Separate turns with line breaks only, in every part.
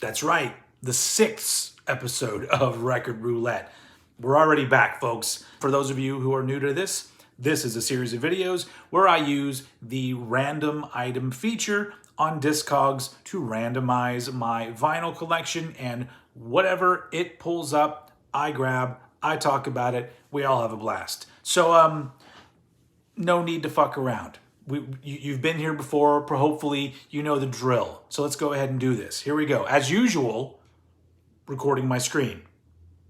That's right, the 6th episode of Record Roulette. We're already back, folks. For those of you who are new to this is a series of videos where I use the random item feature on Discogs to randomize my vinyl collection, and whatever it pulls up, I grab, I talk about it, we all have a blast. So, no need to fuck around. You've been here before, hopefully you know the drill. So let's go ahead and do this. Here we go. As usual, recording my screen.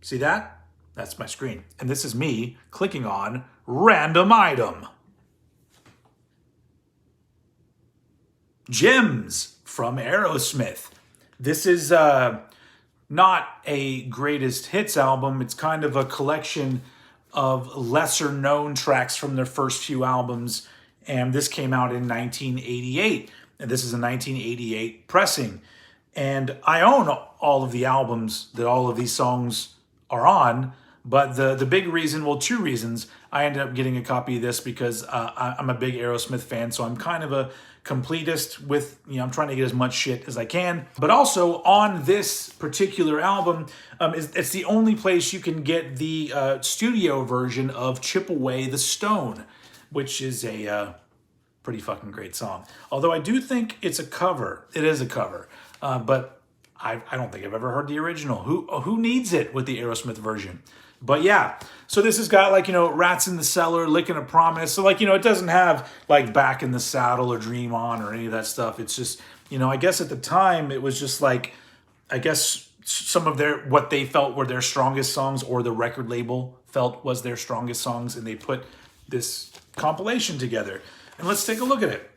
See that? That's my screen. And this is me clicking on random item. Gems from Aerosmith. This is not a greatest hits album. It's kind of a collection of lesser known tracks from their first few albums. And this came out in 1988. And this is a 1988 pressing. And I own all of the albums that all of these songs are on. But the big reason, well, two reasons, I ended up getting a copy of this because I'm a big Aerosmith fan. So I'm kind of a completist with, I'm trying to get as much shit as I can. But also on this particular album, it's the only place you can get the studio version of Chip Away the Stone, which is a pretty fucking great song. Although I do think it's a cover. It is a cover. But I don't think I've ever heard the original. Who needs it with the Aerosmith version? But yeah, so this has got Rats in the Cellar, Licking a Promise. So it doesn't have Back in the Saddle or Dream On or any of that stuff. It's just, I guess at the time it was just some of what they felt were their strongest songs, or the record label felt was their strongest songs, and they put this compilation together. And let's take a look at it.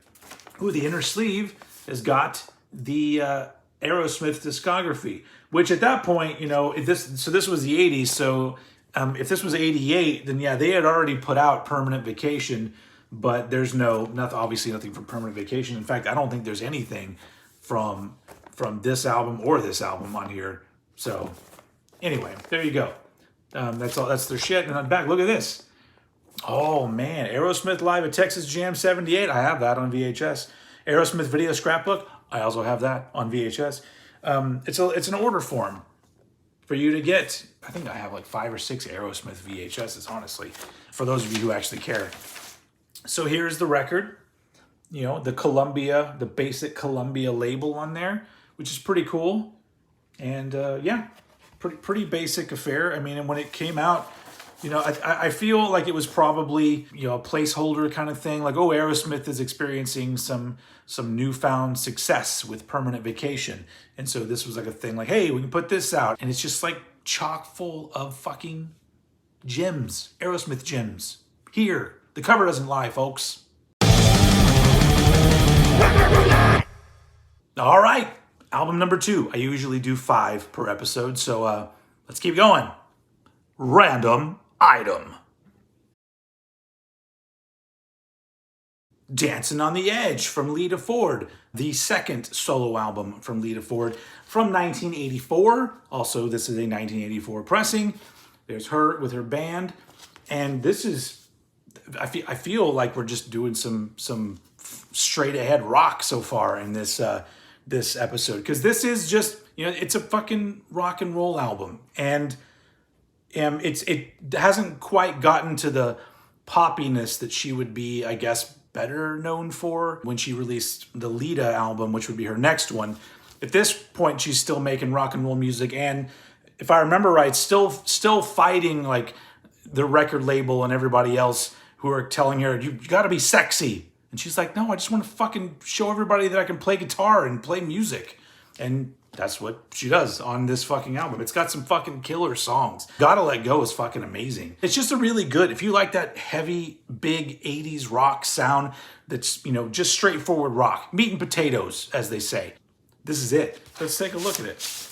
Ooh, the inner sleeve has got the Aerosmith discography, which at that point, this was the 80s, so if this was 88, then yeah, they had already put out Permanent Vacation, but there's obviously nothing from Permanent Vacation. In fact, I don't think there's anything from this album or this album on here. So anyway, there you go. That's all. That's their shit. And on the back, look at this. Oh man, Aerosmith Live at Texas Jam 78. I have that on VHS. Aerosmith Video Scrapbook. I also have that on VHS. It's an order form for you to get. I think I have 5 or 6 Aerosmith VHSs, honestly, for those of you who actually care. So here's the record. The basic Columbia label on there, which is pretty cool. And yeah, pretty basic affair. I mean, and when it came out, I feel like it was probably, a placeholder kind of thing. Aerosmith is experiencing some newfound success with Permanent Vacation. And so this was a thing hey, we can put this out. And it's just chock full of fucking gems, Aerosmith gems. Here, the cover doesn't lie, folks. All right, album number 2. I usually do 5 per episode. So let's keep going. Random item. Dancing on the Edge from Lita Ford, the second solo album from Lita Ford from 1984. Also, this is a 1984 pressing. There's her with her band. And this is, I feel like we're just doing some straight ahead rock so far in this episode. Because this is just, it's a fucking rock and roll album. And it hasn't quite gotten to the poppiness that she would be, I guess, better known for when she released the Lita album, which would be her next one. At this point, she's still making rock and roll music, and if I remember right, still fighting the record label and everybody else who are telling her, you got to be sexy. And she's like, no, I just want to fucking show everybody that I can play guitar and play music. And that's what she does on this fucking album. It's got some fucking killer songs. Gotta Let Go is fucking amazing. It's just a really good, if you like that heavy, big 80s rock sound that's, just straightforward rock. Meat and potatoes, as they say. This is it. Let's take a look at it.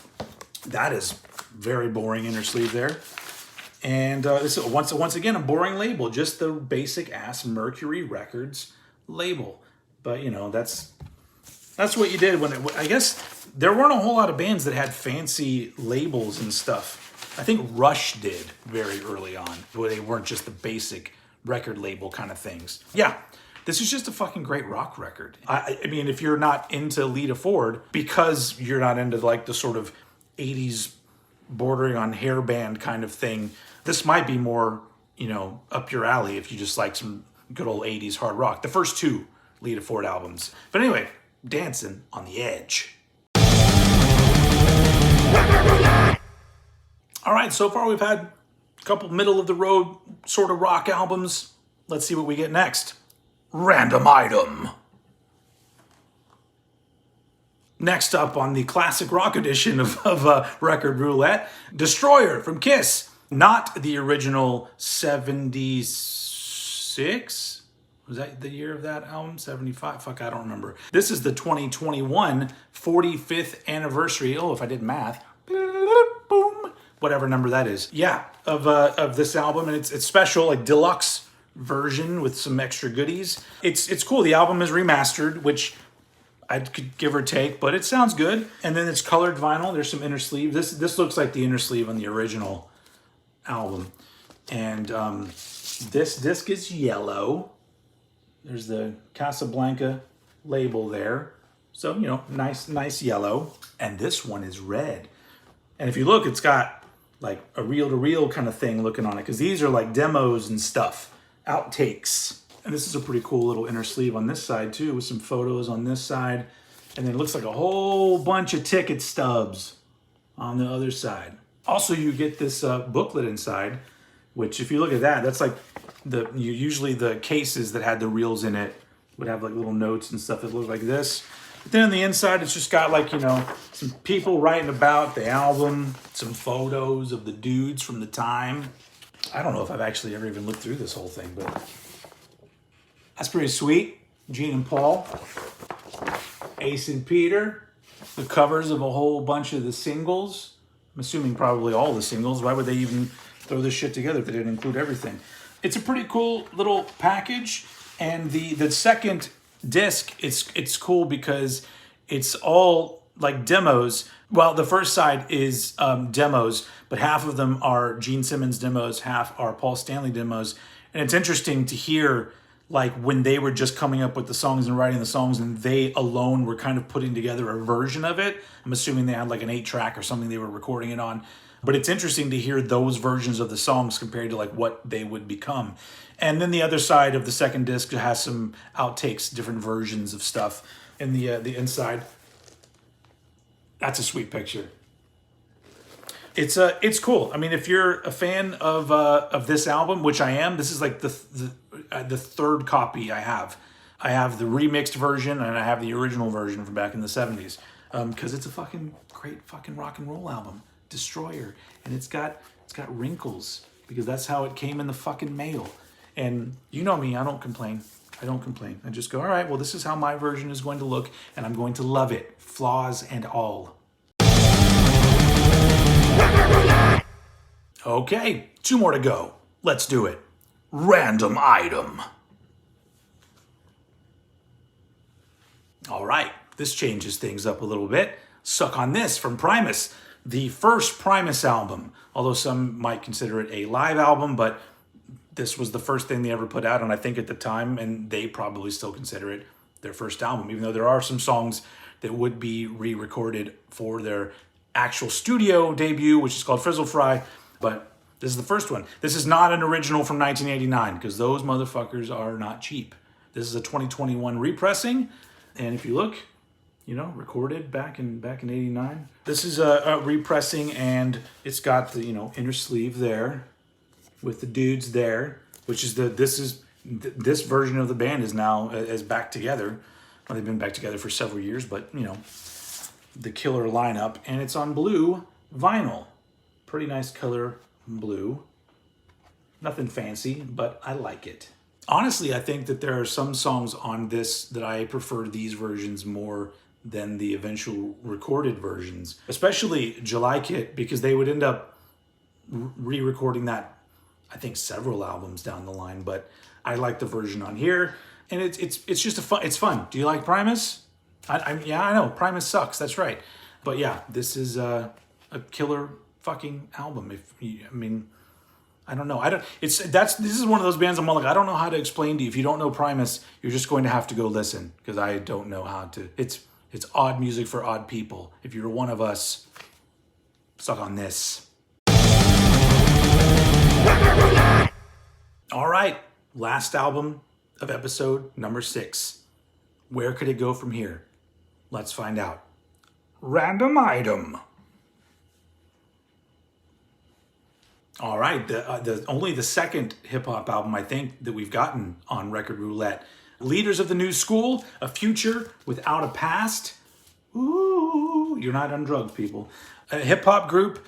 That is very boring inner sleeve there. And this is once again a boring label. Just the basic ass Mercury Records label. But, that's what you did when I guess there weren't a whole lot of bands that had fancy labels and stuff. I think Rush did very early on, where they weren't just the basic record label kind of things. Yeah, This is just a fucking great rock record. I mean, if you're not into Lita Ford, because you're not into like the sort of 80s bordering on hairband kind of thing, this might be more, you know, up your alley if you just like some good old 80s hard rock. The first two Lita Ford albums. But anyway, Dancing on the Edge. All right, so far we've had a couple middle of the road sort of rock albums. Let's see what we get next. Random item. Next up on the classic rock edition of Record Roulette, Destroyer from Kiss. Not the original 76? Was that the year of that album? 75? Fuck, I don't remember. This is the 2021 45th anniversary. Oh, if I did math. Boom. Whatever number that is. Yeah, of this album. And it's special, like deluxe version with some extra goodies. It's cool. The album is remastered, which I could give or take, but it sounds good. And then it's colored vinyl. There's some inner sleeve. This looks like the inner sleeve on the original album. And this disc is yellow. There's the Casablanca label there. So, you know, nice yellow. And this one is red. And if you look, it's got like a reel-to-reel kind of thing looking on it, because these are like demos and stuff, outtakes. And this is a pretty cool little inner sleeve on this side too, with some photos on this side. And then it looks like a whole bunch of ticket stubs on the other side. Also, you get this booklet inside, which if you look at that, that's like usually the cases that had the reels in it would have like little notes and stuff that look like this. But then on the inside, it's just got like, you know, some people writing about the album, some photos of the dudes from the time. I don't know if I've actually ever even looked through this whole thing, but that's pretty sweet. Gene and Paul, Ace and Peter, the covers of a whole bunch of the singles. I'm assuming probably all the singles. Why would they even throw this shit together if they didn't include everything? It's a pretty cool little package. And the second disc, it's cool because it's all like demos. Well, the first side is demos, but half of them are Gene Simmons demos, half are Paul Stanley demos. And it's interesting to hear like when they were just coming up with the songs and writing the songs and they alone were kind of putting together a version of it. I'm assuming they had like an 8-track or something they were recording it on. But it's interesting to hear those versions of the songs compared to like what they would become. And then the other side of the second disc has some outtakes, different versions of stuff in the inside. That's a sweet picture. It's cool. I mean, if you're a fan of this album, which I am, this is like the third copy I have. I have the remixed version and I have the original version from back in the 70s. Because it's a fucking great fucking rock and roll album, Destroyer, and it's got wrinkles because that's how it came in the fucking mail. And you know me, I don't complain. I just go, all right, well, this is how my version is going to look, and I'm going to love it, flaws and all. Okay, 2 more to go. Let's do it. Random item. All right, this changes things up a little bit. Suck on This from Primus, the first Primus album, although some might consider it a live album, but this was the first thing they ever put out, and I think at the time, and they probably still consider it their first album, even though there are some songs that would be re-recorded for their actual studio debut, which is called Frizzle Fry, but this is the first one. This is not an original from 1989, because those motherfuckers are not cheap. This is a 2021 repressing, and if you look, you know, recorded back in 89. This is a repressing, and it's got the, you know, inner sleeve there with the dudes there, which is this version of the band is now is back together. Well, they've been back together for several years, but you know, the killer lineup, and it's on blue vinyl. Pretty nice color, blue. Nothing fancy, but I like it. Honestly, I think that there are some songs on this that I prefer these versions more than the eventual recorded versions, especially July Kit, because they would end up re-recording that, I think, several albums down the line. But I like the version on here, and it's just it's fun. Do you like Primus? Yeah, I know Primus sucks. That's right, but yeah, this is a killer fucking album. I don't know. This is one of those bands I'm like, I don't know how to explain to you. If you don't know Primus, you're just going to have to go listen, because I don't know how to. It's odd music for odd people. If you're one of us, suck on this. All right, last album of episode number 6. Where could it go from here? Let's find out. Random item. All right, only the second hip-hop album, I think, that we've gotten on Record Roulette. Leaders of the New School, A Future Without a Past. Ooh, you're not on drugs, people. A hip-hop group.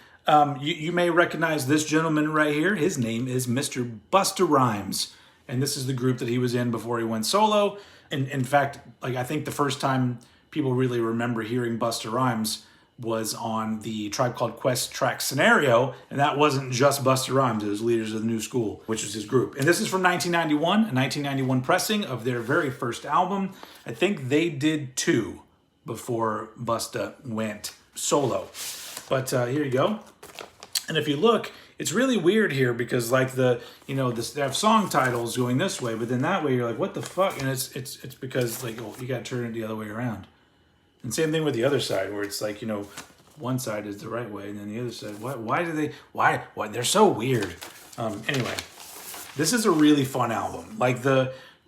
You may recognize this gentleman right here. His name is Mr. Busta Rhymes. And this is the group that he was in before he went solo. And in fact, like, I think the first time people really remember hearing Busta Rhymes was on the Tribe Called Quest track Scenario, and that wasn't just Busta Rhymes, it was Leaders of the New School, which was his group. And this is from 1991, a 1991 pressing of their very first album. I think they did 2 before Busta went solo. But here you go. And if you look, it's really weird here because like they have song titles going this way, but then that way you're like, what the fuck? And it's because like, oh, you got to turn it the other way around. And same thing with the other side, where it's like, one side is the right way, and then the other side. Why? They're so weird. Anyway, this is a really fun album.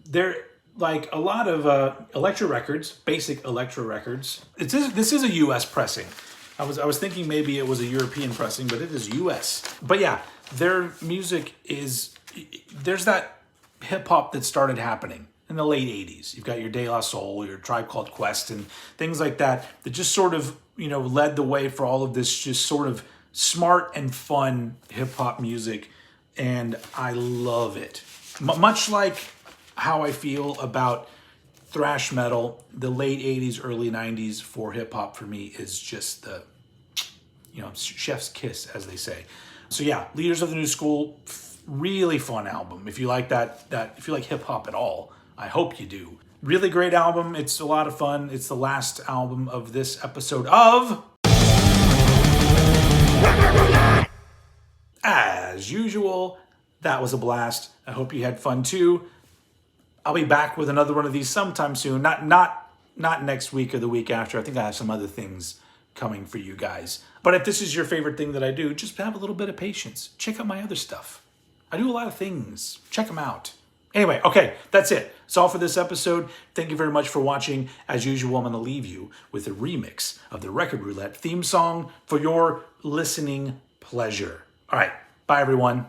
They're like a lot of Elektra Records, basic Elektra Records. This is a U.S. pressing. I was thinking maybe it was a European pressing, but it is U.S. But yeah, their music there's that hip hop that started happening in the late 80s. You've got your De La Soul, your Tribe Called Quest, and things like that just sort of, led the way for all of this just sort of smart and fun hip-hop music, and I love it. Much like how I feel about thrash metal, the late 80s, early 90s for hip-hop for me is just the, chef's kiss, as they say. So yeah, Leaders of the New School, really fun album. If you like if you like hip-hop at all, I hope you do. Really great album. It's a lot of fun. It's the last album of this episode of... As usual, that was a blast. I hope you had fun too. I'll be back with another one of these sometime soon. Not next week or the week after. I think I have some other things coming for you guys. But if this is your favorite thing that I do, just have a little bit of patience. Check out my other stuff. I do a lot of things. Check them out. Anyway, okay, that's it. That's all for this episode. Thank you very much for watching. As usual, I'm going to leave you with a remix of the Record Roulette theme song for your listening pleasure. All right, bye everyone.